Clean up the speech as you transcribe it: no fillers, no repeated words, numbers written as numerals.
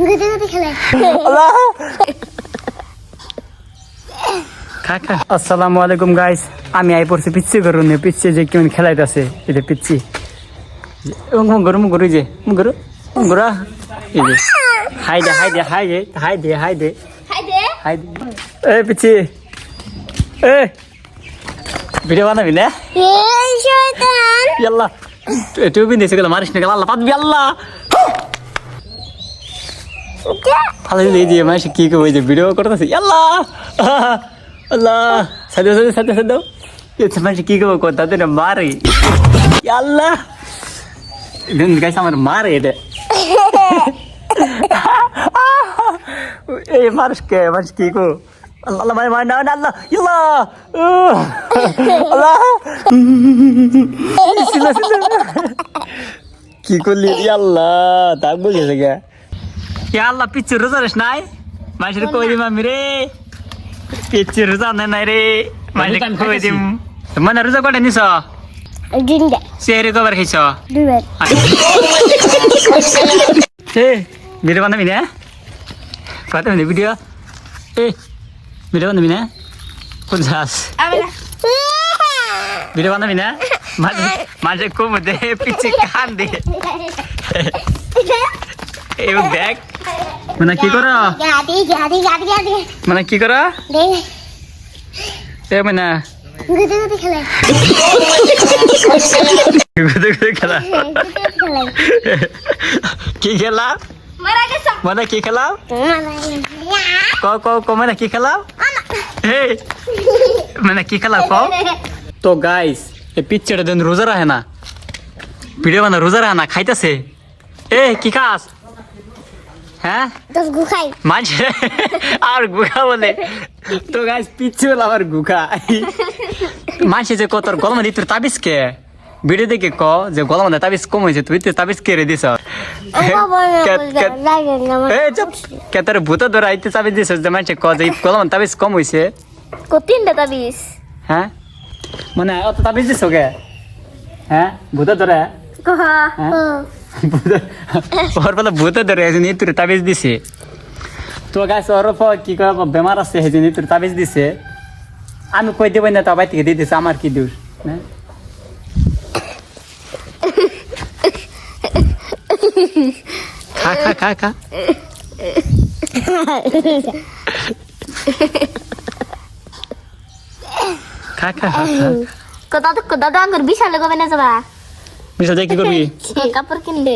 গুদে গুদে খেলে খা খা। আসসালামু আলাইকুম গাইস, আমি আই পড়ছি পিচ্ছি করুন, পিচ্ছি যে কেমন খেলাইতেছে এটা পিচ্ছি গরু মুগরু যে মুগরু মুগরা এই যে হাই দে হাই দে হাই দে হাই দে হাই দে হাই দে হাই দে। এ পিচ্ছি এ ভিডিও বানাবি না? এই শয়তান ইয়াল্লা তুই বিন্দেছে গেল মারিস না গেল আল্লাহ পাতবি আল্লাহ ভালো দিয়ে মাসে কি কই যে ভিডিও করতেছে আল্লাহ আল্লাহ সাদে সাদে সাদে সাদে এটা মাসে কি কই কথা তো মারে আল্লাহ দিন গাইস আমার মারে এটা এই মারস কে মাস কি কো আল্লাহ আল্লাহ মার না আল্লাহ ইল্লাহ আল্লাহ কি করলি আল্লাহ তা বলেছে গে আল্লাহ পিচ্ছি রোজা রেস নাই মাসের কই দিম আমি রে পিচ্ছি রোজা নাই রে মাসের কই দিম মানে রোজা কটা নিছ জিন্দা সেরে কবার খাইছ দুবার এ ভিডিও বানাবি না কত মিনিট ভিডিও এ ভিডিও বানাবি না কোন যাস ভিডিও বানাবি না মাঝে কম দে পিচ্ছি কান দে এই দেখ মানে কি কর গাদি গাদি গাদি গাদি মানে কি কর দে এ মানে গুদে গুদে খেলে গুদে গুদে খেলা কি খেলা মারা গেছ মানে কি খেলা মারা ক মানে কি খেলা হে মানে কি খেলা ক তো গাইস এই পিকচারটা দেন রোজা রাখে না ভিডিও বানা রোজা রাখে না খাইতেছে এ কি খাস হ্যাঁ দস গুখাই মাঝে আর গুখা বলে তো গাইস পিচ্ছে বলে আমার গুখা মাঝে যে কত গলম দিতে তাবিজ কে ভিডিও দেখে ক যে গলম তাবিজ কম হয়েছে তুই তাবিজ কে রে দিস কেতার ভূত ধরে আইতে তাবিজ দিস যে মাঝে ক যে গলম তাবিজ কম হয়েছে কতিনটা তাবিজ হ্যাঁ মানে অত তাবিজ দিস কে হ্যাঁ ভূত ধরে ওর বেলা ভূত ধরে এই তোর তাবিজ দিছে তো গাছ ওর কি কয় বেমার আছে সেই জন্য তোর তাবিজ দিছে আমি কই দেব না তো বাই থেকে দিয়ে দিছে আমার কি দোষ খা খা খা খা খা খা কত কত দাদা আঙ্গুর বিশাল গবে না যাবা মিশা যাই কি করবি কাপড় কিনলে